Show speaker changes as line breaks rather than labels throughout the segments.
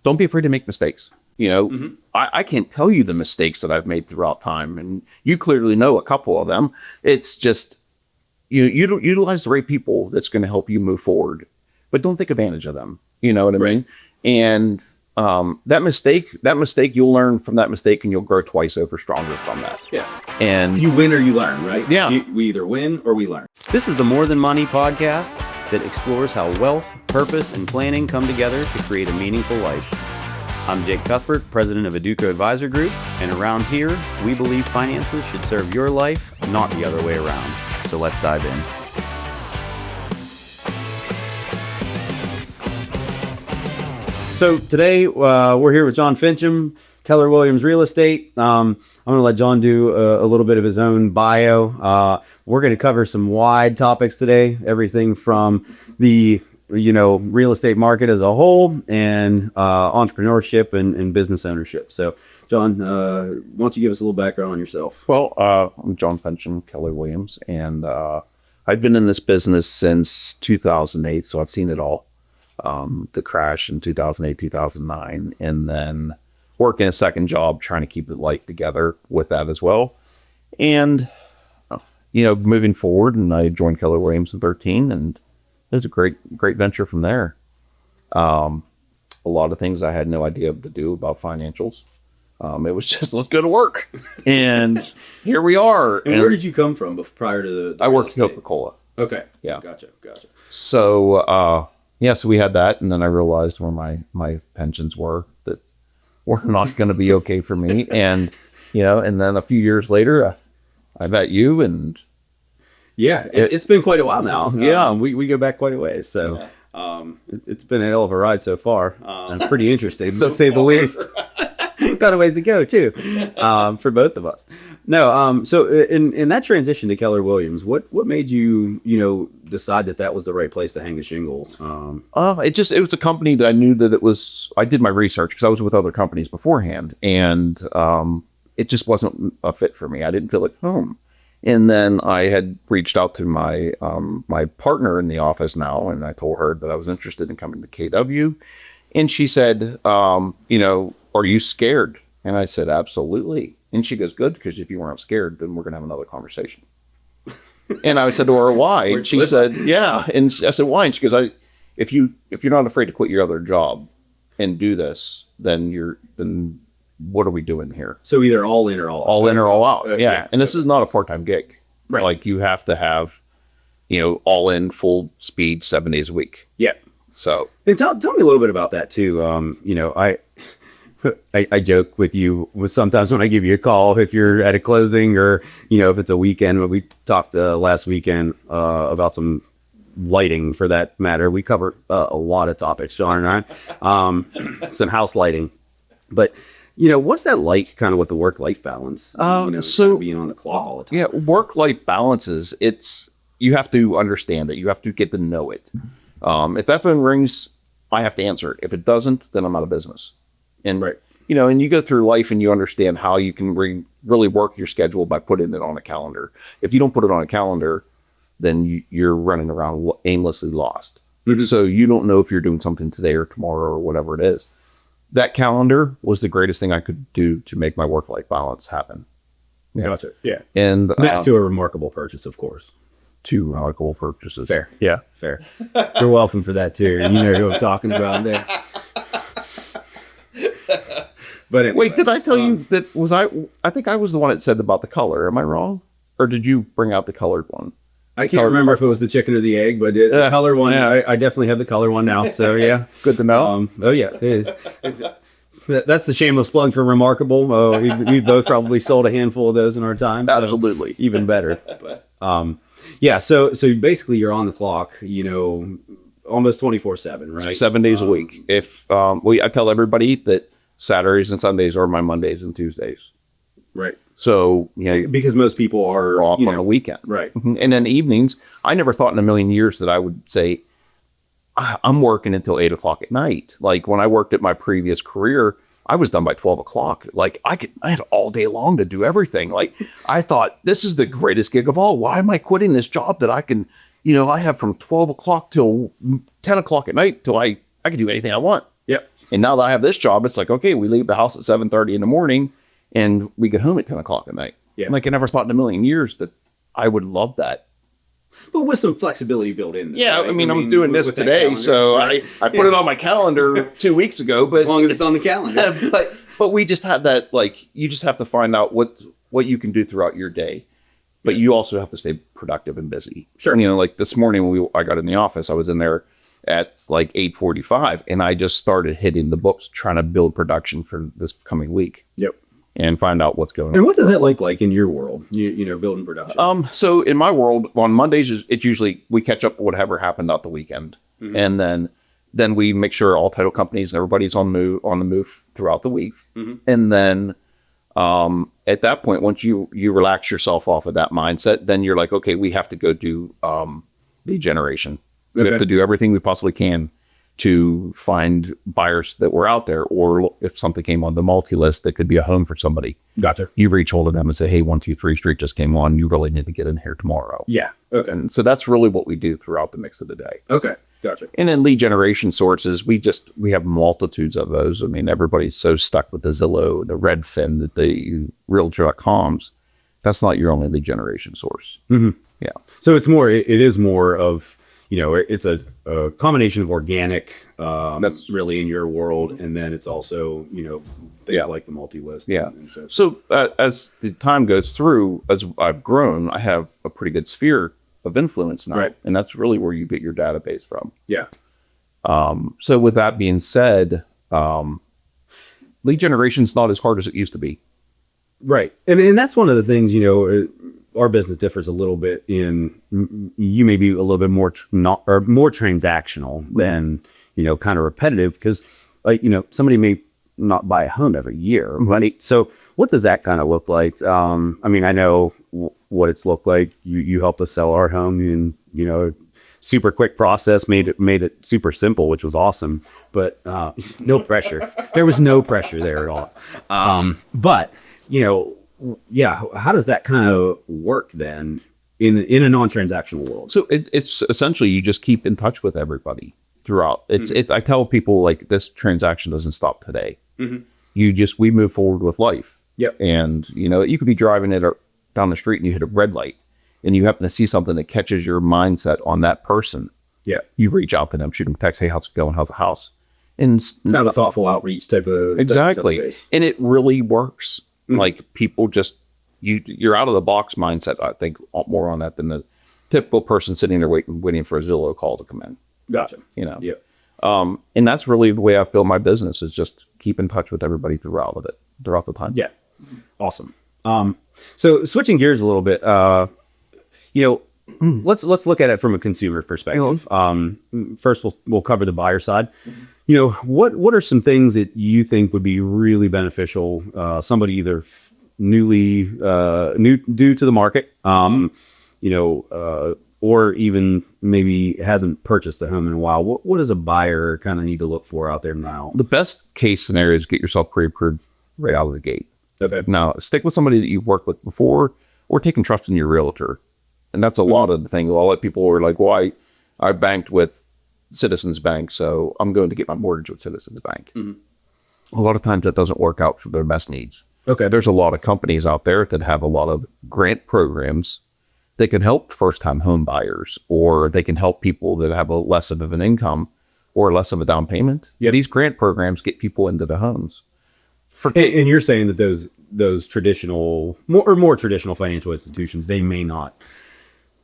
don't be afraid to make mistakes. I can't tell you the mistakes that I've made throughout time, and you clearly know a couple of them. It's just you utilize the right people that's going to help you move forward, but don't take advantage of them. You know what I mean? And that mistake, you'll learn from that mistake, and you'll grow twice over stronger from that.
Yeah.
And
you win or you learn, right?
Yeah.
We either win or we learn. This is the More Than Money podcast that explores how wealth, purpose, and planning come together to create a meaningful life. I'm Jake Cuthbert, president of Educo Advisor Group, and around here, we believe finances should serve your life, not the other way around. So let's dive in. So today, we're here with John Fincham, Keller Williams Real Estate. I'm going to let John do a little bit of his own bio. We're going to cover some wide topics today, everything from the real estate market as a whole and entrepreneurship and business ownership. So, John, why don't you give us a little background on yourself?
Well, I'm John Fincham, Keller Williams, and I've been in this business since 2008, so I've seen it all. The crash in 2008, 2009, and then working a second job, trying to keep the life together with that as well. And, moving forward, and I joined Keller Williams in 2013, and it was a great venture from there. A lot of things I had no idea what to do about financials. It was just, let's go to work. And here we are.
And where did you come from prior to the
I worked at Coca-Cola.
Okay.
Yeah.
Gotcha.
So, so we had that. And then I realized where my pensions were, that were not going to be okay for me. And, and then a few years later, I met you, and
yeah, it's been quite a while now.
Yeah.
We go back quite a ways. So it's been a hell of a ride so far. And pretty interesting, to say the least. Got a ways to go, too, for both of us. No, so in that transition to Keller Williams, what made you, decide that was the right place to hang the shingles?
It was a company that I knew that I did my research because I was with other companies beforehand, and it just wasn't a fit for me. I didn't feel at home. And then I had reached out to my my partner in the office now, and I told her that I was interested in coming to KW. And she said, are you scared? And I said, absolutely. And she goes, good, because if you weren't scared, then we're going to have another conversation. And I said to her, why? And she said, yeah. And I said, why? And she goes, if you're not afraid to quit your other job and do this, then what are we doing here?
So either all in or all out.
All in or all out. Yeah. And this is not a part-time gig.
Right.
Like, you have to have, all in, full speed, 7 days a week.
Yeah.
So.
And tell me a little bit about that too. I joke with you with sometimes when I give you a call, if you're at a closing or, if it's a weekend. When we talked last weekend about some lighting, for that matter. We covered a lot of topics, John and I, some house lighting. But, what's that like kind of with the work-life balance?
So
being on the clock all the time.
Yeah, work-life balances, you have to understand it. You have to get to know it. If that phone rings, I have to answer it. If it doesn't, then I'm out of business. And,
right.
And you go through life and you understand how you can really work your schedule by putting it on a calendar. If you don't put it on a calendar, then you're running around aimlessly lost. Mm-hmm. So you don't know if you're doing something today or tomorrow or whatever it is. That calendar was the greatest thing I could do to make my work-life balance happen.
Yeah. Gotcha. Yeah.
And
next to a remarkable purchase, of course.
2 remarkable purchases.
Fair.
Yeah.
Fair. You're welcome for that too. You know who I'm talking about there. But anyway,
wait, did I tell you that I think I was the one that said about the color. Am I wrong? Or did you bring out the colored one?
I can't remember if it was the chicken or the egg, but the color one, yeah. I definitely have the color one now. So yeah.
Good to know.
Oh yeah. That's the shameless plug for Remarkable. We've both probably sold a handful of those in our time. So
absolutely.
Even better. But yeah. So basically you're on the clock, almost 24/7, right?
7 days a week. If I tell everybody that Saturdays and Sundays are my Mondays and Tuesdays.
Right.
So,
because most people are
off on a weekend.
Right.
And then evenings, I never thought in a million years that I would say, I'm working until 8:00 at night. Like, when I worked at my previous career, I was done by 12:00. Like, I had all day long to do everything. Like, I thought, this is the greatest gig of all. Why am I quitting this job that I can, I have from 12:00 till 10:00 at night till I can do anything I want.
Yep.
And now that I have this job, it's like, okay, we leave the house at 7:30 in the morning and we get home at 10 o'clock at night.
Yeah.
Like I never thought in a million years that I would love that.
But with some flexibility built in. There,
Yeah,
right?
I mean, I'm doing this
with that
today,
calendar,
so
right?
I put it on my calendar 2 weeks ago, but
As long as it's on the calendar.
but we just have that, like, you just have to find out what you can do throughout your day, but you also have to stay productive and busy.
Sure.
You know, like this morning when I got in the office, I was in there at like 8:45, and I just started hitting the books, trying to build production for this coming week.
Yep.
And find out what's going on.
And what does that look like in your world? You know, building production.
So in my world, on Mondays, it's usually we catch up whatever happened out the weekend, and then we make sure all title companies and everybody's on the move throughout the week, and then at that point, once you relax yourself off of that mindset, then you're like, okay, we have to go do lead generation. We have to do everything we possibly can to find buyers that were out there, or if something came on the multi-list that could be a home for somebody.
Gotcha.
You reach hold of them and say, hey, 123 Street just came on. You really need to get in here tomorrow.
Yeah. Okay.
And so that's really what we do throughout the mix of the day.
Okay. Gotcha.
And then lead generation sources, we have multitudes of those. I mean, everybody's so stuck with the Zillow, the Redfin, the Realtor.coms. That's not your only lead generation source.
Mm-hmm.
Yeah.
So it is more of, you know, it's a combination of organic, that's really in your world. And then it's also, you know, things like the multi-list.
Yeah.
And so
as the time goes through, as I've grown, I have a pretty good sphere of influence now.
Right.
And that's really where you get your database from.
Yeah.
So with that being said, lead generation is not as hard as it used to be.
Right. And that's one of the things, you know, our business differs a little bit in, you may be a little bit more more transactional than, you know, kind of repetitive, because like, you know, somebody may not buy a home every year, right? So what does that kind of look like? I mean, I know what it's looked like. You helped us sell our home, and, you know, super quick process, made it super simple, which was awesome, but no pressure. There was no pressure there at all. But, you know, yeah, how does that kind of work then in a non-transactional world?
So it's essentially you just keep in touch with everybody throughout. It's I tell people, like, this transaction doesn't stop today. We move forward with life.
Yep.
And, you know, you could be driving down the street and you hit a red light and you happen to see something that catches your mindset on that person.
Yeah.
You reach out to them, shoot them a text, hey, how's it going? How's the house? And
Kind of a thoughtful outreach type of
exactly.
type of space.
And it really works. Like, people just, you're out of the box mindset, I think, more on that than the typical person sitting there waiting for a Zillow call to come in.
Gotcha.
You know?
Yep.
And that's really the way I feel my business is just keep in touch with everybody throughout the time.
Yeah. Awesome. So switching gears a little bit, you know, let's look at it from a consumer perspective. First, we'll cover the buyer side. You know, what are some things that you think would be really beneficial? Somebody either new to the market, you know, or even maybe hasn't purchased a home in a while. What does a buyer kind of need to look for out there now?
The best case scenario is get yourself pre-approved right out of the gate.
Okay.
Now, stick with somebody that you've worked with before, or taking trust in your realtor. And that's a lot of the thing. A lot of people are like, well, I banked with Citizens Bank, so I'm going to get my mortgage with Citizens Bank. A lot of times that doesn't work out for their best needs.
Okay.
There's a lot of companies out there that have a lot of grant programs that can help first-time home buyers, or they can help people that have a less of an income or less of a down payment.
Yep.
These grant programs get people into the homes.
And you're saying that those traditional, more traditional financial institutions, they may not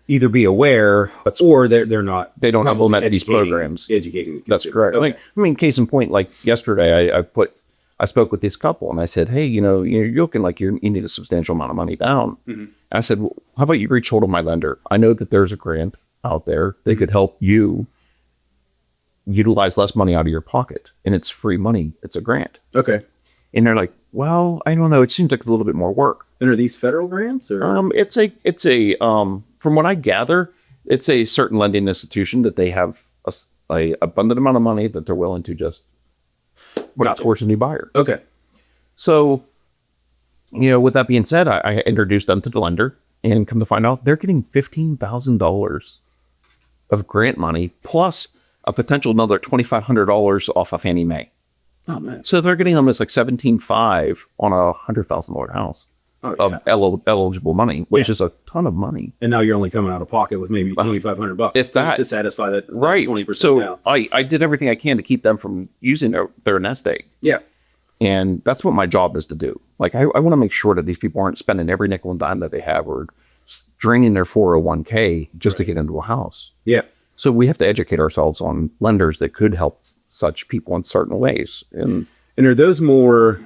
either be aware, or they're not.
They don't implement these programs.
Educating. The
That's
consumer.
correct.
Okay.
I mean, case in point, like yesterday, I spoke with this couple and I said, hey, you know, you're looking like you need a substantial amount of money down. And I said, well, how about you reach hold of my lender? I know that there's a grant out there that could help you utilize less money out of your pocket, and it's free money. It's a grant.
Okay.
And they're like, well, I don't know. It seems like a little bit more work.
And are these federal grants or?
It's a from what I gather, it's a certain lending institution that they have a abundant amount of money that they're willing to just put out towards a new buyer.
Okay.
So, you know, with that being said, I introduced them to the lender, and come to find out they're getting $15,000 of grant money plus a potential another $2,500 off of Fannie Mae.
Oh man.
So they're getting almost like 17.5 on a $100,000 house of eligible money, which is a ton of money.
And now you're only coming out of pocket with maybe $2,500
If that,
to satisfy that
right?
20%
So
down.
I did everything I can to keep them from using their nest egg.
Yeah.
And that's what my job is to do. Like, I want to make sure that these people aren't spending every nickel and dime that they have or draining their 401k just to get into a house.
Yeah.
So we have to educate ourselves on lenders that could help such people in certain ways.
And are those more,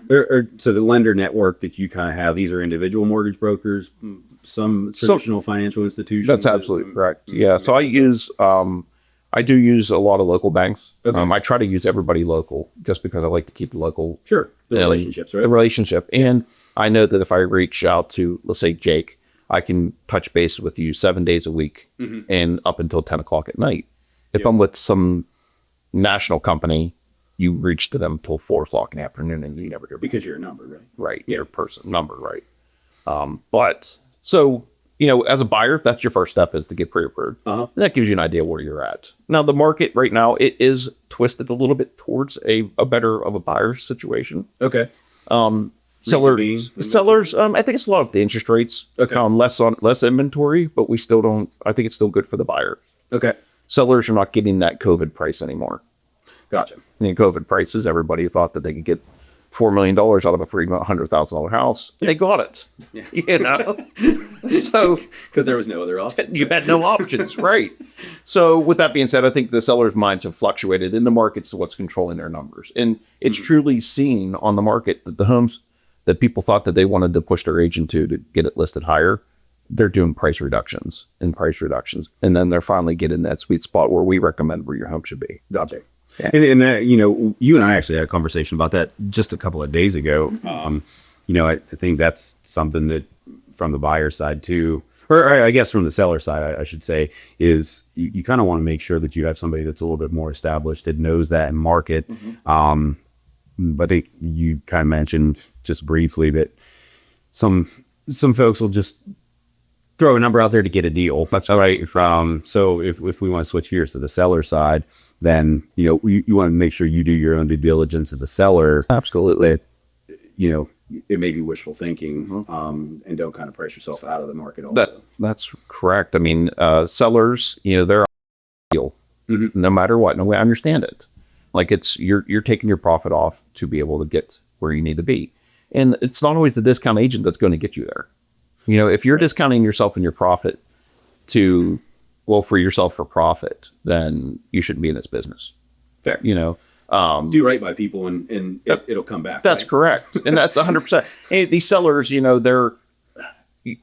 so the lender network that you kind of have, these are individual mortgage brokers, some traditional financial institutions?
That's absolutely correct. Yeah. So I do use a lot of local banks.
Okay.
I try to use everybody local just because I like to keep the local
the relationships, right?
The relationship. And I know that if I reach out to, let's say, Jake, I can touch base with you 7 days a week and up until 10 o'clock at night. If I'm with some national company, you reach to them till 4 o'clock in the afternoon and you never hear
because you're a number, right?
Right. You're a person number, right? But so, as a buyer, if that's your first step is to get pre-approved. That gives you an idea where you're at. Now, the market right now, it is twisted a little bit towards a better of a buyer situation.
Okay.
Sellers, I think it's a lot of the interest rates.
Okay.
Less inventory, but we still don't, I think it's still good for the buyer.
Okay.
Sellers are not getting that COVID price anymore.
Gotcha.
COVID prices, everybody thought that they could get $4 million out of a free $100,000 house. They got it. Yeah. So
because there was no other option.
You had no options, right? So with that being said, I think the sellers' minds have fluctuated in the markets to what's controlling their numbers. And it's truly seen on the market that the homes that people thought that they wanted to push their agent to get it listed higher, they're doing price reductions. And then they're finally getting that sweet spot where we recommend where your home should be.
Gotcha. Yeah. And you and I actually had a conversation about that just a couple of days ago. I think that's something that from the buyer side too, or I guess from the seller side, I should say, is you kind of want to make sure that you have somebody that's a little bit more established that knows that market. But I think you kind of mentioned just briefly that some folks will just throw a number out there to get a deal. That's right. So if we want to switch gears to the seller side, then you want to make sure you do your own due diligence as a seller.
Absolutely.
It may be wishful thinking, and don't kind of price yourself out of the market. Also,
that's correct. I mean, sellers, they're deal no matter what. No way, I understand it. Like you're taking your profit off to be able to get where you need to be, and it's not always the discount agent that's going to get you there. If you're discounting yourself and your profit for yourself for profit, then you shouldn't be in this business.
Fair.
Do
right by people and it'll come back.
That's
right?
correct. And that's 100%. Hey, these sellers, you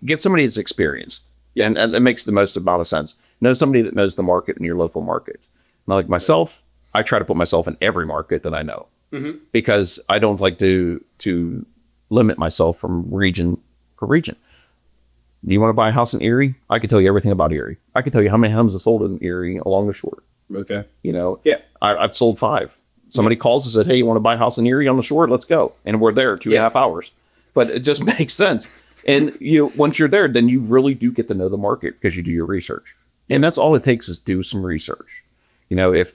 get somebody that's experienced and it makes the most amount of sense. Know somebody that knows the market in your local market. Now, like myself, I try to put myself in every market that I know because I don't like to limit myself from region per region. You want to buy a house in Erie? I could tell you everything about Erie. I could tell you how many homes are sold in Erie along the shore.
Okay.
Yeah. I've sold 5. Somebody calls and said, "Hey, you want to buy a house in Erie on the shore? Let's go." And we're there 2.5 hours. But it just makes sense. And once you're there, then you really do get to know the market because you do your research. And that's all it takes is do some research. That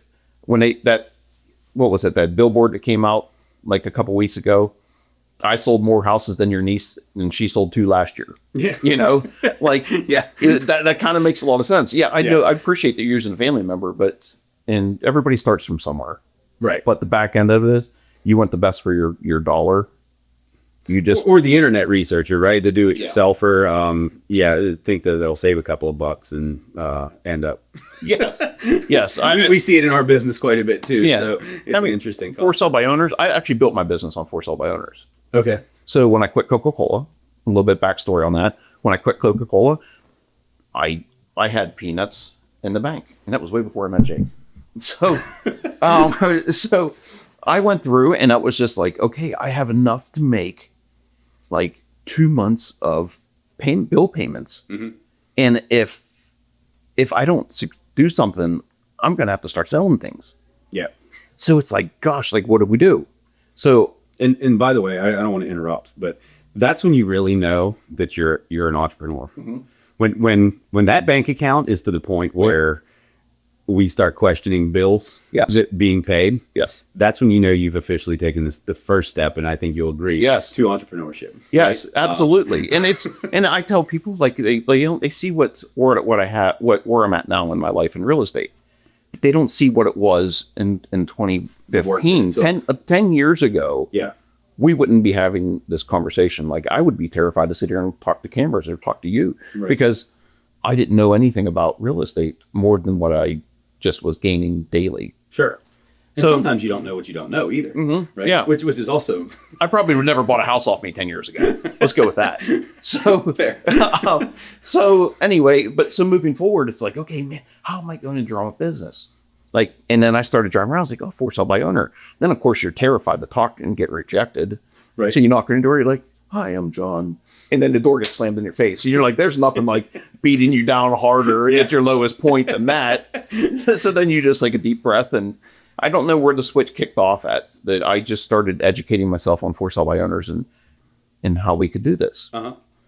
billboard that came out like a couple weeks ago, I sold more houses than your niece, and she sold 2 last year.
Yeah.
That kind of makes a lot of sense. Yeah, I know. I appreciate that you're using a family member, and everybody starts from somewhere.
Right.
But the back end of it is you want the best for your dollar. You just
or the internet researcher, right? The do-it-yourselfer. Think that they'll save a couple of bucks and end up.
Yes.
We see it in our business quite a bit too.
Yeah.
So it's interesting.
For sale by owners. I actually built my business on for sale by owners.
Okay.
So when I quit Coca-Cola, a little bit backstory on that. When I quit Coca-Cola, I had peanuts in the bank, and that was way before I met Jake. So, so I went through, and it was just like, okay, I have enough to make like 2 months of bill payments, and if I don't do something, I'm gonna have to start selling things.
Yeah.
So it's like, gosh, like what do we do? So.
And by the way, I don't want to interrupt, but that's when you really know that you're an entrepreneur. When that bank account is to the point where we start questioning bills,
Yes.
is it being paid?
Yes.
That's when you know you've officially taken the first step, and I think you'll agree.
Yes.
To entrepreneurship.
Yes,
right?
absolutely. And I tell people like they see what where I'm at now in my life in real estate. They don't see what it was in 2015. 10 years ago.
Yeah.
We wouldn't be having this conversation. Like I would be terrified to sit here and talk to cameras or talk to you because I didn't know anything about real estate more than what I just was gaining daily.
Sure. And
So-
sometimes you don't know what you don't know either. Right.
Yeah.
Which is also
I probably would never bought a house off me 10 years ago. Let's go with that. So
fair.
So anyway, so moving forward, it's like, okay, man, how am I going to draw a business? Like, and then I started driving around. I was like, oh, for sale by owner. Then of course you're terrified to talk and get rejected.
Right.
So you knock on the door, you're like, hi, I'm John. And then the door gets slammed in your face. And you're like, there's nothing like beating you down harder at your lowest point than that. So then you just like a deep breath. And I don't know where the switch kicked off at. That I just started educating myself on for sale by owners and how we could do this.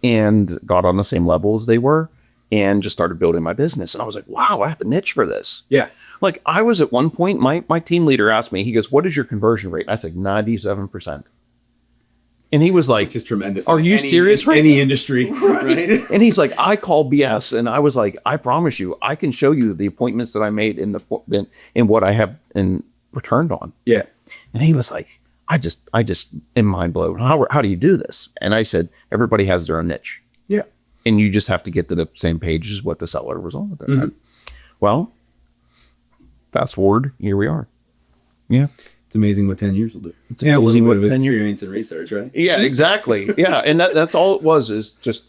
And got on the same level as they were and just started building my business. And I was like, wow, I have a niche for this.
Yeah.
Like I was at one point, my team leader asked me, he goes, what is your conversion rate? And I said, 97%. And he was like,
Which is tremendous.
Are
in
you serious right
any
now?
industry, right?
And he's like, I call BS. And I was like, I promise you, I can show you the appointments that I made in what I have returned on.
Yeah.
And he was like, I just am mind blown. How do you do this? And I said, everybody has their own niche.
Yeah.
And you just have to get to the same page as what the seller was on with their Well, fast forward, here we are. Yeah.
It's amazing what 10 years will do.
It's
A little
amazing
bit
what
of
10 years-
experience and research, right?
Yeah, exactly. Yeah. And that's all it was is just,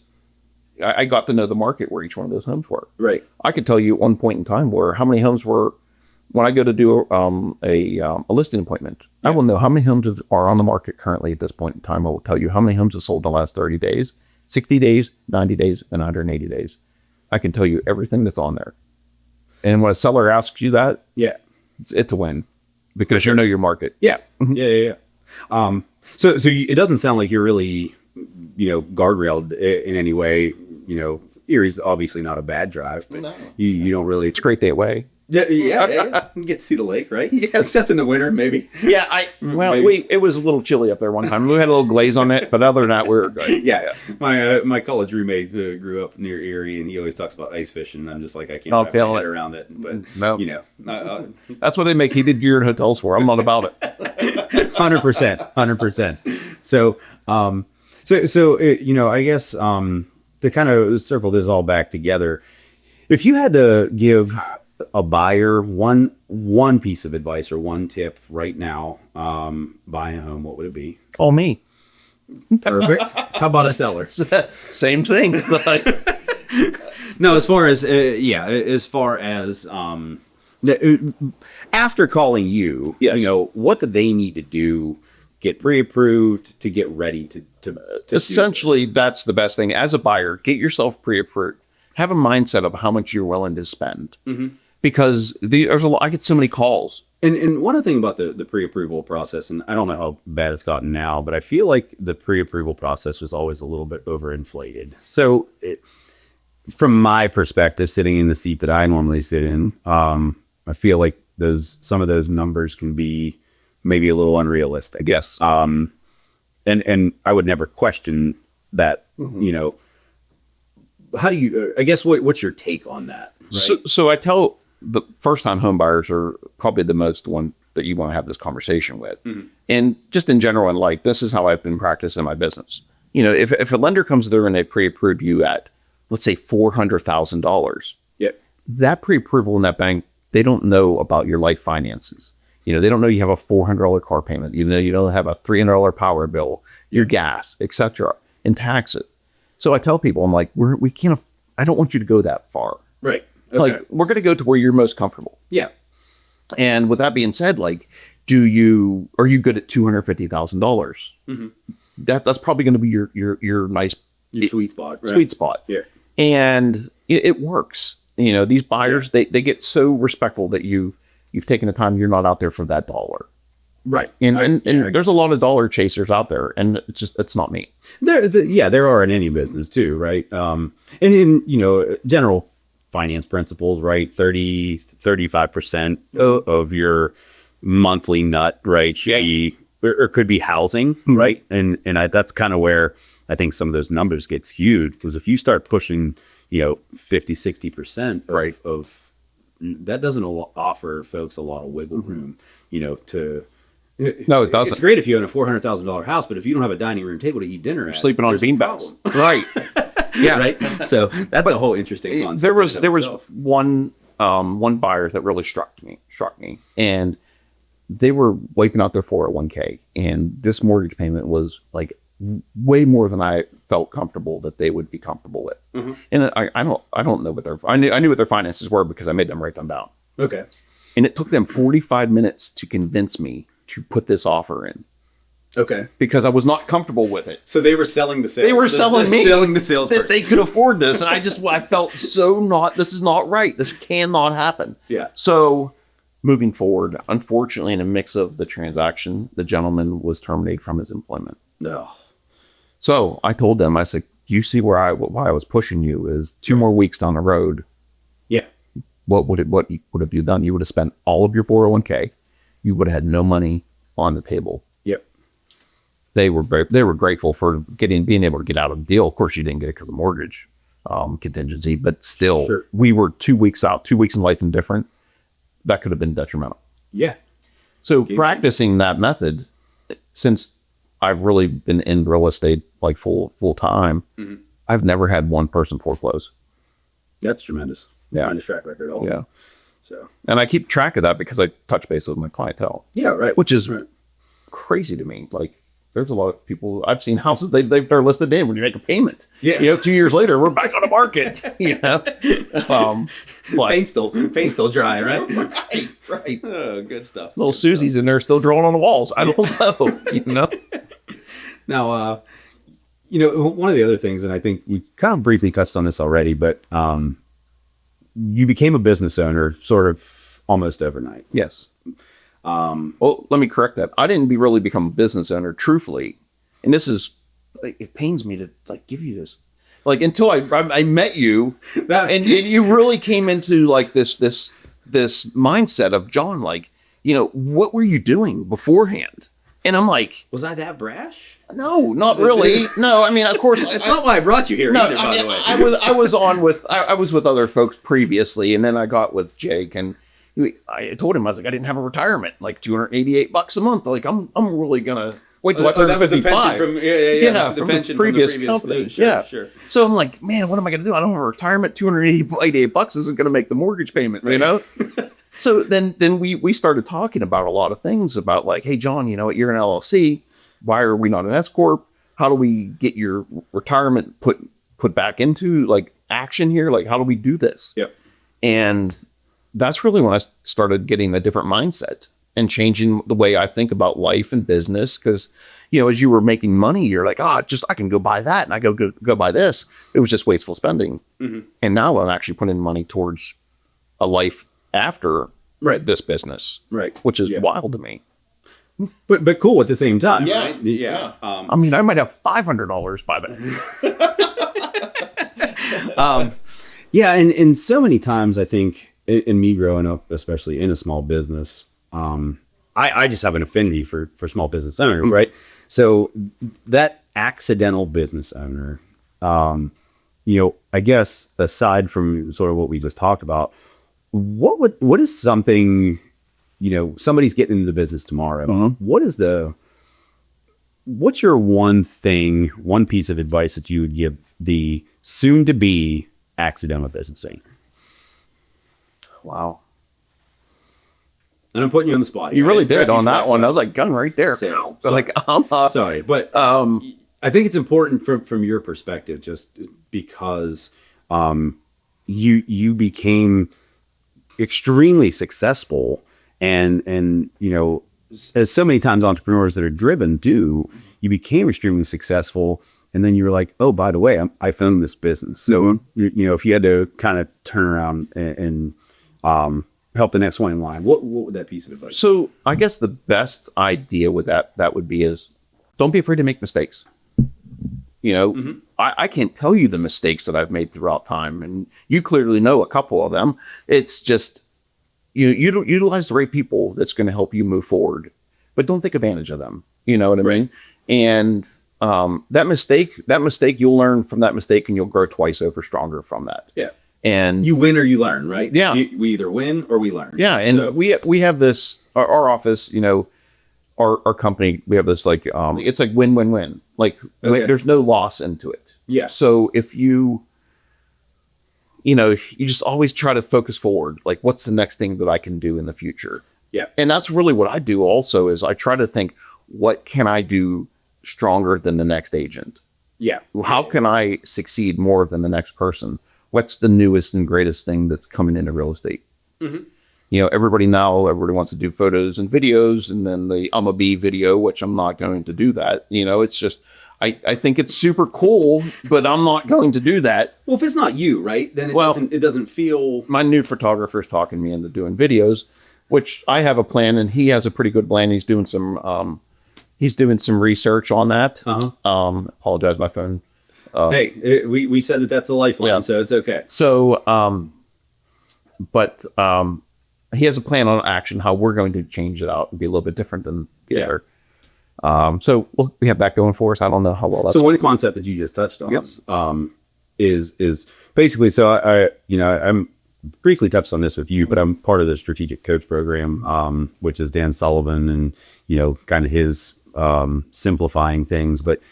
I got to know the market where each one of those homes were.
Right.
I could tell you at one point in time how many homes were, when I go to do a listing appointment, I will know how many homes are on the market currently at this point in time. I will tell you how many homes have sold in the last 30 days, 60 days, 90 days, and 180 days. I can tell you everything that's on there. And when a seller asks you that,
Yeah.
it's a win because you know your market.
Yeah. Yeah. So it doesn't sound like you're really, guardrailed in any way. Erie's obviously not a bad drive, but you don't really.
It's a great day away.
Yeah. You get to see the lake, right?
Yes.
Except in the winter, maybe.
Yeah, it was a little chilly up there one time. We had a little glaze on it, but other than that, we were good.
Yeah. My college roommate grew up near Erie, and he always talks about ice fishing. And I'm just like, I can't
I'll
wrap my
feel
head
it.
around it. But
No.
That's
That's what they make heated gear and hotels for. I'm not about it.
100%. So, I guess to kind of circle this all back together, if you had to give a buyer one piece of advice or one tip right now, buying a home, what would it be?
Oh, me.
Perfect. How about a seller?
Same thing.
No, as far as after calling you,
Yes.
what do they need to do? Get pre-approved to get ready to
Essentially,
do this?
that's the best thing. As a buyer, get yourself pre-approved. Have a mindset of how much you're willing to spend. Because there's I get so many calls.
And one other thing about the pre-approval process, and I don't know how bad it's gotten now, but I feel like the pre-approval process was always a little bit overinflated. So from my perspective, sitting in the seat that I normally sit in, I feel like some of those numbers can be maybe a little unrealistic.
Yes.
And I would never question that, how do you, I guess, what's your take on that? Right?
So I tell the first-time home buyers are probably the most one that you want to have this conversation with. And just in general in life, this is how I've been practicing my business. If a lender comes through and they pre-approve you at, let's say, $400,000, that pre-approval in that bank, they don't know about your life finances. They don't know you have a $400 car payment. You don't have a $300 power bill, your gas, etc., and taxes. So I tell people, I'm like, we can't. I don't want you to go that far.
Right. Okay.
Like, we're going to go to where you're most comfortable.
Yeah.
And with that being said, like, are you good at $250,000? That's probably going to be your nice
Your sweet spot. Right?
sweet spot.
Yeah.
And it works. These buyers, they get so respectful that you've taken the time. You're not out there for that dollar.
Right.
And there's a lot of dollar chasers out there, and it's not me.
There are in any business too, right? And in general, finance principles, right? 35% of your monthly nut, right? Should be, or could be housing, right? And that's kind of where I think some of those numbers get skewed, because if you start pushing, 50, 60%
Right.
of that doesn't offer folks a lot of wiggle room, to.
No, it doesn't.
It's great if you own a $400,000 house, but if you don't have a dining room table to eat dinner at,
Sleeping on
there's a
beanbags.
problem.
Right. Yeah.
Right. So that's a whole interesting concept.
There was one buyer that really struck me, and they were wiping out their 401k, and this mortgage payment was like way more than I felt comfortable that they would be comfortable with. And I don't know what I knew what their finances were because I made them write them down.
Okay.
And it took them 45 minutes to convince me to put this offer in.
Okay.
Because I was not comfortable with it.
So they were selling the sales.
They were selling me
the sales
that they could afford this. And I felt this is not right. This cannot happen.
Yeah.
So moving forward, unfortunately, in a mix of the transaction, the gentleman was terminated from his employment.
No.
So I told them, I said, you see why I was pushing you is 2 more weeks down the road.
Yeah.
What would have you done? You would have spent all of your 401k. You would have had no money on the table.
Yep.
They were grateful for being able to get out of the deal. Of course, you didn't get it because of mortgage contingency, but still,
Sure.
We were 2 weeks out, 2 weeks in life indifferent. That could have been detrimental.
Yeah.
So practicing that method, since I've really been in real estate like full time, I've never had one person foreclose.
That's tremendous.
Yeah.
Tremendous track record. Also.
Yeah.
So.
And I keep track of that because I touch base with my clientele.
Yeah. Right.
Which is
right.
crazy to me. Like, there's a lot of people, I've seen houses, they're listed in when you make a payment.
Yeah.
2 years later, we're back on the market,
Paint's still dry, right?
Right.
Oh, good stuff.
Little Susie's in there still drawing on the walls. I don't know,
Now, one of the other things, and I think we kind of briefly touched on this already, but you became a business owner sort of almost overnight.
Yes. Well, let me correct that. I didn't really become a business owner, truthfully. And this is, it pains me to give you this. Until I met you, and you really came into this mindset of, John, what were you doing beforehand? And I'm like,
was I that brash?
No, not really. No, I mean, of course,
it's not why I brought you here either. By the way,
I was with other folks previously, and then I got with Jake, and I told him, I was like, I didn't have a retirement, $288 a month. I'm really gonna wait till I turn 55.
That was the pension from the
from
pension
the previous
from the
company.
Sure.
So I'm like, man, what am I gonna do? I don't have a retirement. $288 isn't gonna make the mortgage payment, So then we started talking about a lot of things about hey, John, you're an LLC. Why are we not an S corp? How do we get your retirement put back into action here? How do we do this?
Yep.
And that's really when I started getting a different mindset and changing the way I think about life and business. Because, as you were making money, you're like, I can go buy that. And I go buy this. It was just wasteful spending. Mm-hmm. And now I'm actually putting money towards a life after this business. Right. Which is wild to me.
But cool at the same time.
Yeah.
Right? Yeah.
I mean, I might have $500 by then.
And so many times I think in me growing up, especially in a small business, I just have an affinity for small business owners, right? So that accidental business owner, I guess aside from sort of what we just talked about, what is something, somebody's getting into the business tomorrow. Mm-hmm. What's your one piece of advice that you would give the soon to be accidental business owner?
Wow.
And I'm putting you on the spot.
You really did on that one. I was like, gun right there.
Sorry, but I think it's important from your perspective, just because you became extremely successful, and as so many times entrepreneurs that are driven do, you became extremely successful, and then you were like, oh, by the way, I found this business. So if you had to kind of turn around and help the next one in line, what would that piece of advice?
So I guess the best idea with that would be is don't be afraid to make mistakes. You know, I can't tell you the mistakes that I've made throughout time, and you clearly know a couple of them. It's just, you don't utilize the right people that's going to help you move forward, but don't take advantage of them. You know what I mean? And that mistake, you'll learn from that mistake, and you'll grow twice over stronger from that.
Yeah.
And
you win or you learn, right?
Yeah.
We either win or we learn.
Yeah. And
So-
we have this, our office, you know, our company, we have this like, it's like win-win-win. Like there's no loss into it.
Yeah.
So if you just always try to focus forward, like what's the next thing that I can do in the future?
Yeah.
And that's really what I do also, is I try to think, what can I do stronger than the next agent?
Yeah.
How can I succeed more than the next person? What's the newest and greatest thing that's coming into real estate? You know, everybody wants to do photos and videos, and then the I'm a bee video, which I'm not going to do that. You know, it's just, I think it's super cool, but I'm not going to do that.
Well, if it's not you, right, then it doesn't feel.
My new photographer's talking me into doing videos, which I have a plan, and he has a pretty good plan. He's doing some research on that. Apologize, my phone.
Hey, we said that's the lifeline, so it's okay.
So, but he has a plan on action, how we're going to change it out and be a little bit different than the other. So we have that going for us. I don't know how well that's.
So one concept that you just touched on, is basically, so I'm briefly touched on this with you, but I'm part of the strategic coach program, which is Dan Sullivan, and kind of his simplifying things. But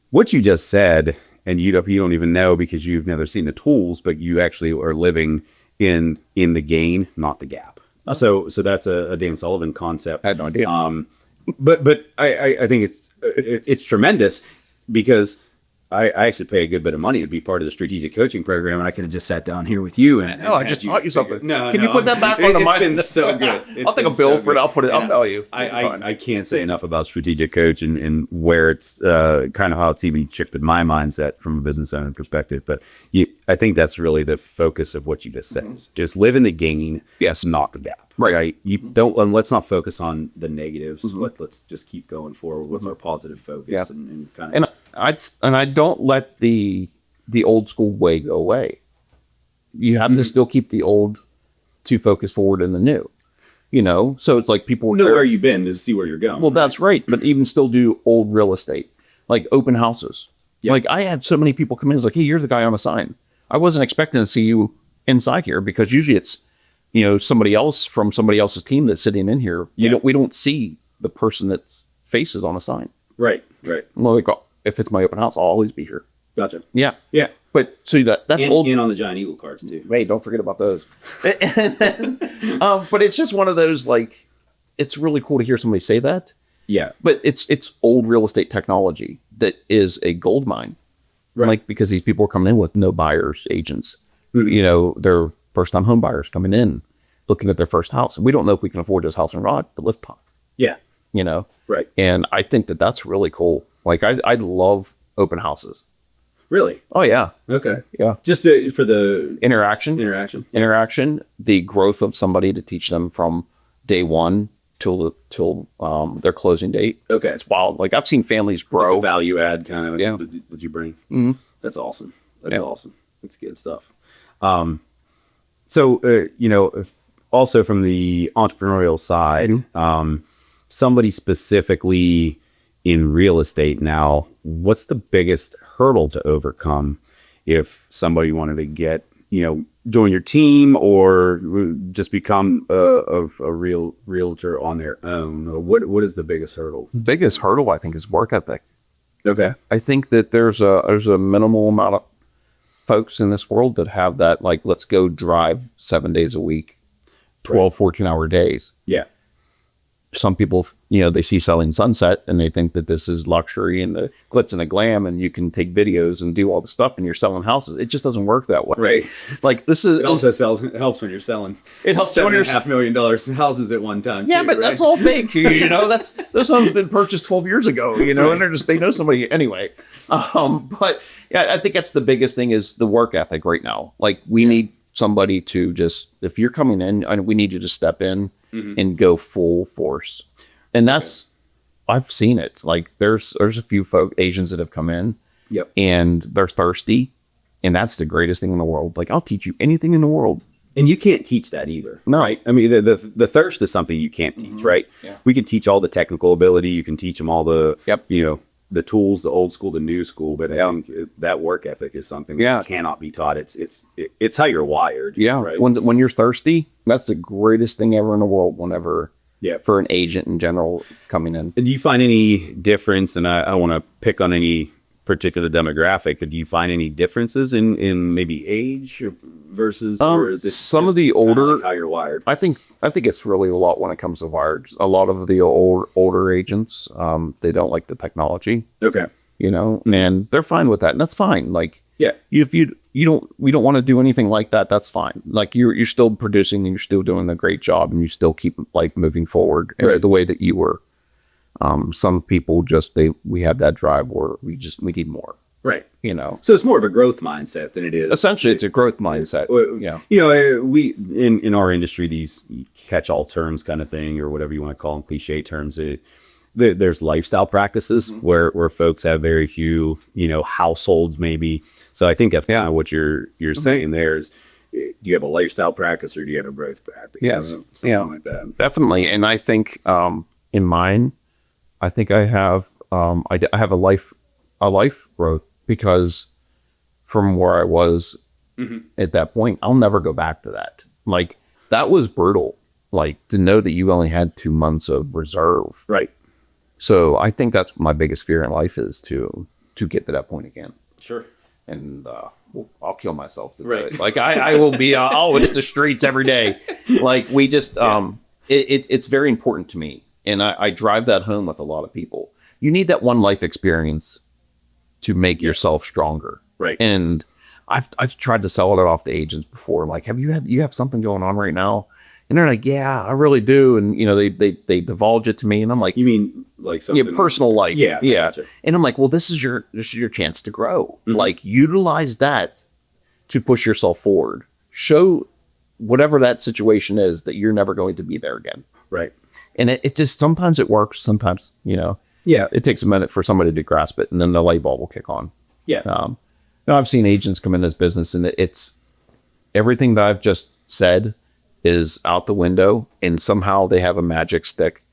what you just said, and you don't even know because you've never seen the tools, but you actually are living in the gain, not the gap. So that's a Dan Sullivan concept.
I had no idea.
But I think it's tremendous, because I actually pay a good bit of money to be part of the strategic coaching program, and I could have just sat down here with you. And
I just taught you something.
No,
Can you put that back on the mind?
It's been so good.
I'll take a bill for it. I'll put it. I'll tell you.
I can't say enough about strategic coach and where it's kind of how it's even shifted my mindset from a business owner perspective. But I think that's really the focus of what you just said. Just live in the gain, yes, not the gap. Right. You don't. And let's not focus on the negatives. Let's just keep going forward. What's our positive focus and kind of.
And I don't let the old school way go away. You have to still keep the old to focus forward in the new. So it's like people
know where you've been to see where you're going.
Well, that's right. But even still do old real estate, like open houses. Yep. Like I had so many people come in. It's like, hey, you're the guy on a sign. I wasn't expecting to see you inside here, because usually it's somebody else from somebody else's team that's sitting in here. We don't see the person that's faces on a sign. Right. Well, like, if it's my open house, I'll always be here.
Gotcha.
Yeah. But so that's
old. And on the giant eagle cards too.
Wait, don't forget about those. But it's just one of those, like, it's really cool to hear somebody say that.
Yeah.
But it's old real estate technology that is a gold mine. Right. Like, because these people are coming in with no buyers, agents. They're first-time home buyers coming in, looking at their first house. We don't know if we can afford this house and rod, the lift pump.
Yeah.
Right. And I think that that's really cool. Like, I love open houses.
Really?
Oh, yeah.
Okay.
Yeah.
Just for the
interaction, the growth of somebody, to teach them from day one till their closing date. Okay. It's wild. Like, I've seen families grow.
Like value add kind of that you bring. Mm-hmm. That's awesome. That's awesome. That's good stuff. So, also from the entrepreneurial side, somebody specifically in real estate now, what's the biggest hurdle to overcome if somebody wanted to get, join your team or just become a real realtor on their own? What is the biggest hurdle?
Biggest hurdle, I think, is work ethic.
Okay.
I think that there's a minimal amount of folks in this world that have that, like, let's go drive 7 days a week, 12, 14-hour days. Yeah. Some people, they see Selling Sunset and they think that this is luxury and the glitz and the glam, and you can take videos and do all the stuff and you're selling houses. It just doesn't worok that way. Right. Like, this is.
It also helps when you're selling. It helps $7.5 million houses at one time.
Yeah,
too,
but
right?
that's all fake. Those homes have been purchased 12 years ago, and they know somebody anyway. But yeah, I think that's the biggest thing, is the work ethic right now. Like, we need somebody to just, if you're coming in, we need you to step in and go full force. And that's, I've seen it. Like, there's a few Asians that have come in
Yep.
and they're thirsty. And that's the greatest thing in the world. Like, I'll teach you anything in the world.
And you can't teach that either.
No.
Right? I mean, the thirst is something you can't teach, right?
Yeah.
We can teach all the technical ability. You can teach them all the,
Yep.
the tools, the old school, the new school. But that work ethic is something that cannot be taught. It's how you're wired.
Yeah.
Right?
When you're thirsty, that's the greatest thing ever in the world whenever, for an agent in general coming in.
Do you find any difference, and I don't want to pick on any particular demographic, but do you find any differences in maybe age versus or is it
some
just
of the
kinda
older,
like how you're wired?
I think it's really a lot when it comes to wired. A lot of the older agents, they don't like the technology,
Okay.
and they're fine with that, and that's fine. Like,
Yeah.
if we don't want to do anything like that, that's fine. Like, you're still producing and you're still doing a great job, and you still keep like moving forward the way that you were. Some people we have that drive where we need more,
Right.
So
it's more of a growth mindset than it is.
essentially it's a growth mindset. Yeah.
We in our industry, these catch-all terms kind of thing, or whatever you want to call them, cliche terms. There's lifestyle practices where folks have very few, households maybe. So I think that's kind of what you're saying there is, do you have a lifestyle practice or do you have a growth practice?
Yes.
Something like that.
Definitely. And I think in mine, I think I have I have a life growth, because from where I was at that point, I'll never go back to that. Like, that was brutal. Like, to know that you only had 2 months of reserve.
Right.
So I think that's my biggest fear in life, is to get to that point again.
Sure.
And I'll kill myself.
Right.
Like, I will be, I'll hit the streets every day. Like, we just, it's very important to me. And I drive that home with a lot of people. You need that one life experience to make yourself stronger.
Right.
And I've tried to sell it off to agents before. Like, you have something going on right now? And they're like, yeah, I really do. And, they divulge it to me. And I'm like,
You mean like something?
personal life.
Yeah.
Yeah.
Gotcha.
And I'm like, well, this is your chance to grow. Like, utilize that to push yourself forward. Show whatever that situation is that you're never going to be there again.
Right.
And it just, sometimes it works. Sometimes,
Yeah.
it takes a minute for somebody to grasp it, and then the light bulb will kick on.
Yeah.
I've seen agents come in this business, and it's everything that I've just said is out the window, and somehow they have a magic stick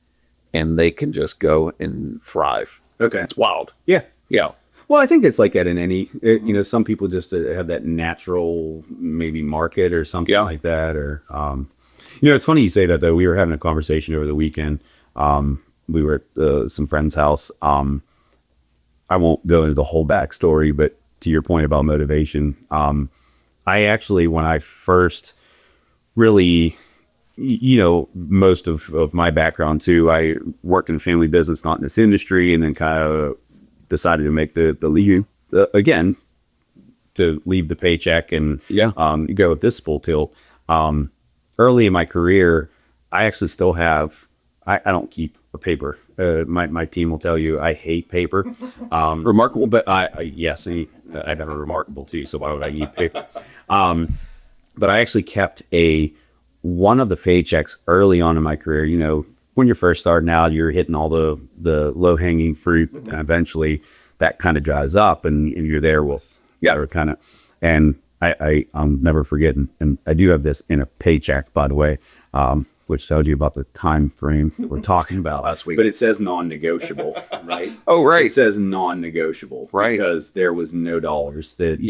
and they can just go and thrive.
Okay.
It's wild.
Yeah.
Yeah.
Well, I think it's like that in any, some people just have that natural maybe market or something like that. Or, it's funny you say that, though. We were having a conversation over the weekend. We were at some friend's house. I won't go into the whole backstory, but to your point about motivation, I actually, when I first really, most of my background too, I worked in family business, not in this industry, and then kind of decided to make the leap again, to leave the paycheck and go with this full tilt. Early in my career, I actually still have, I don't keep a paper. My team will tell you I hate paper.
Remarkable.
But yes, I have a remarkable too, so why would I need paper? But I actually kept one of the paychecks early on in my career. When you're first starting out, you're hitting all the low hanging fruit, and eventually that kind of dries up, and you're there with kind of. And I'm never forgetting, and I do have this in a paycheck, by the way, which tells you about the time frame that we're talking about
last week.
But it says non-negotiable, right?
Oh, right.
It says non-negotiable,
right?
Because there was no dollars that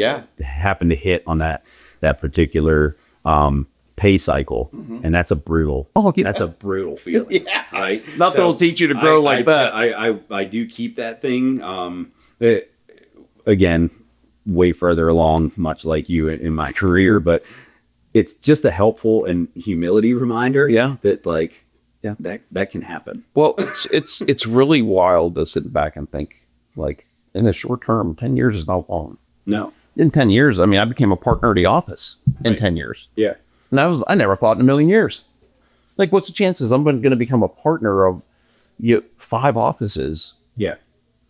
happened to hit on that particular pay cycle, and that's a brutal. That's a brutal feeling, right?
Nothing will teach you to grow like that.
I do keep that thing. Again, way further along, much like you in my career, but it's just a helpful and humility reminder. That that can happen.
Well, it's really wild to sit back and think, like, in the short term, 10 years is not long.
No.
In 10 years, I mean, I became a partner of the office in 10 years.
Yeah.
And I never thought in a million years. Like, what's the chances I'm going to become a partner of 5 offices?
Yeah.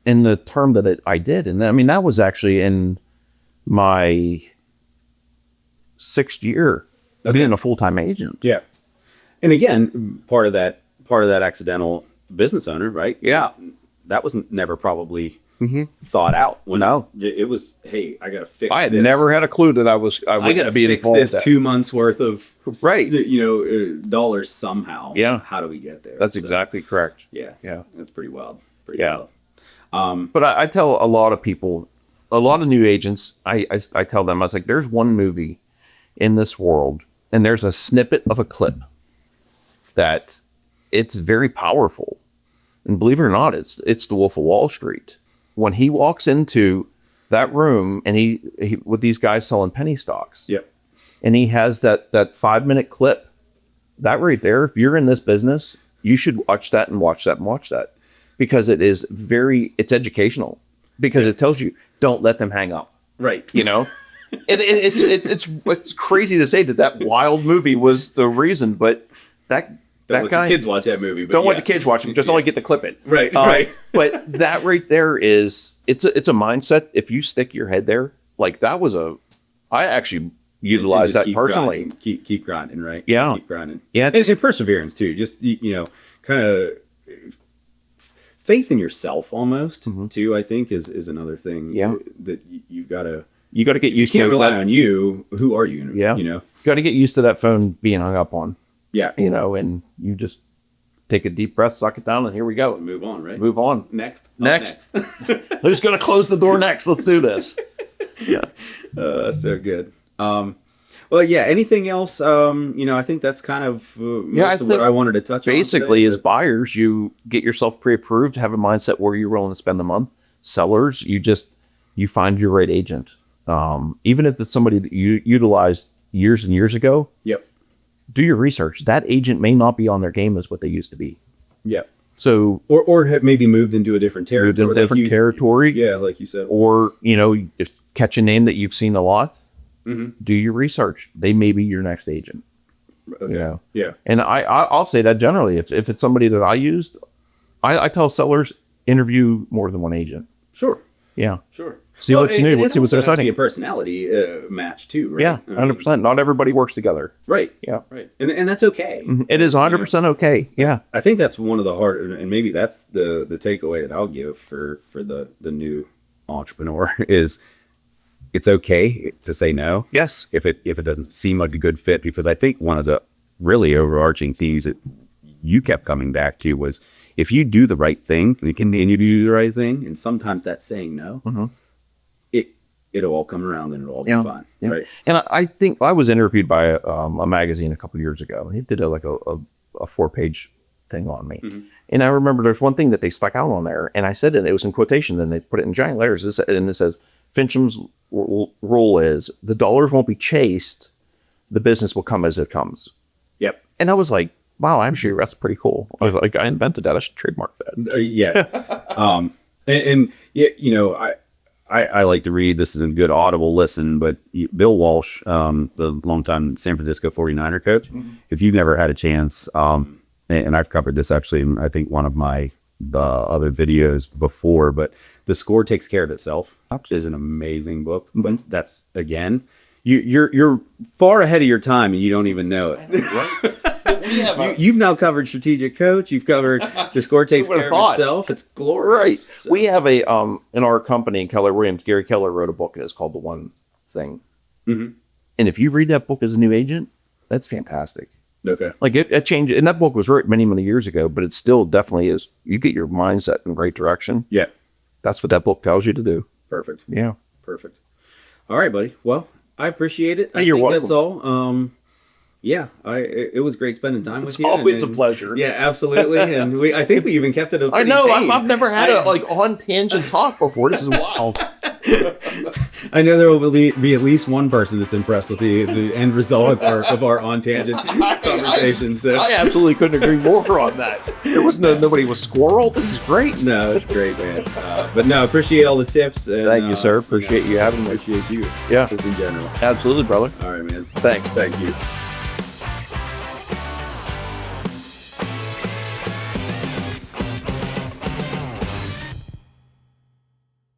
In the term that I did. And I mean, that was actually in my 6th year of being a full-time agent.
Yeah. And again, part of that accidental business owner, right?
Yeah.
That was never probably thought out.
No.
It was, hey, I got to fix
I had
this.
never had a clue that I would
got to
be
fix
involved
this
with that.
2 months worth of,
Right.
dollars somehow.
Yeah.
How do we get there?
That's
So,
exactly correct.
Yeah.
Yeah.
That's pretty wild. Pretty
Yeah.
wild.
But I tell a lot of people, a lot of new agents, I tell them, I was like, there's one movie in this world, and there's a snippet of a clip that it's very powerful. And believe it or not, it's The Wolf of Wall Street. When he walks into that room and he with these guys selling penny stocks,
Yep.
and he has that 5-minute clip, that right there, if you're in this business, you should watch that and watch that and watch that, because it's educational, because it tells you, don't let them hang up.
Right.
You know, it's crazy to say that wild movie was the reason, but that guy,
kids watch that movie. But
don't let the kids watch them. Just only get the clip in.
Right. Right.
But that right there it's a mindset. If you stick your head there, like that was I actually utilized that
keep
personally.
Grinding. Keep grinding, right?
Yeah.
Keep grinding.
Yeah.
And it's a perseverance too. Just, kind of faith in yourself almost too, I think is another thing.
Yeah.
That you gotta
get used
you can't
to
rely
that.
on you. Who are you?
Yeah.
You
got to get used to that phone being hung up on,
Yeah.
and you just take a deep breath, suck it down, and here we go.
Move on, right?
Move on.
Next.
Next. Who's going to close the door next? Let's do this. Yeah.
That's so good. Well, yeah. Anything else? I think that's kind of most of what I wanted to touch on.
Basically,
today,
as buyers, you get yourself pre-approved, have a mindset where you're willing to spend the month. Sellers, you find your right agent. Even if it's somebody that you utilized years and years ago,
Yep.
do your research. That agent may not be on their game as what they used to be.
Yep.
So,
Or have maybe moved into a different territory.
territory,
Yeah, like you said.
or if catch a name that you've seen a lot. Do your research. They may be your next agent.
Okay. Yeah.
And I'll say that generally, if it's somebody that I used, I tell sellers, interview more than one agent.
Sure.
Yeah.
Sure.
See what's new. Let's see what's
It has to
exciting.
be a personality match too, right?
Yeah, 100%. Not everybody works together.
Right.
Yeah.
Right. And that's okay.
It is 100% okay. Yeah.
I think that's one of the hard, and maybe that's the takeaway that I'll give for the new entrepreneur is it's okay to say no.
Yes.
If it doesn't seem like a good fit, because I think one of the really overarching themes that you kept coming back to was if you do the right thing and you continue to do the right thing, and sometimes that's saying no, it'll all come around and it'll all be fine.
Yeah.
Right.
And I think I was interviewed by a magazine a couple of years ago. He did a 4-page thing on me. And I remember there's one thing that they stuck out on there. And I said it was in quotation, then they put it in giant letters. And it says, Fincham's rule is the dollars won't be chased. The business will come as it comes.
Yep.
And I was like, wow, actually, that's pretty cool. I was like, I invented that. I should trademark that.
Yeah. And yeah, I like to read. This is a good audible listen, but Bill Walsh, the longtime San Francisco 49er coach, if you've never had a chance, and I've covered this actually in, I think, one of my other videos before, but The Score Takes Care of Itself is an amazing book. But that's, again, you're far ahead of your time and you don't even know it. You've now covered Strategic Coach. You've covered The Score Takes Care of Itself. It's glorious.
Right.
So.
We have in our company, Keller Williams, Gary Keller wrote a book, and it's called The One Thing. And if you read that book as a new agent, that's fantastic.
Okay.
Like it changed, and that book was written many, many years ago, but it still definitely is. You get your mindset in the right direction.
Yeah.
That's what that book tells you to do.
Perfect.
Yeah.
Perfect. All right, buddy. Well, I appreciate it.
You're welcome.
That's all. Yeah, it was great spending time with you.
It's always a pleasure.
Yeah, absolutely. And I think we even kept it.
I know. I've never had a on tangent talk before. This is wild.
I know there will be at least one person that's impressed with the end result of our on tangent conversation. So
I absolutely couldn't agree more on that. There was nobody was squirrel. This is great.
No, it's great, man. But no, appreciate all the tips. And,
thank you, sir. Appreciate you having me.
Appreciate you.
Yeah,
just in general.
absolutely, brother.
All right, man.
Thanks.
Thank you.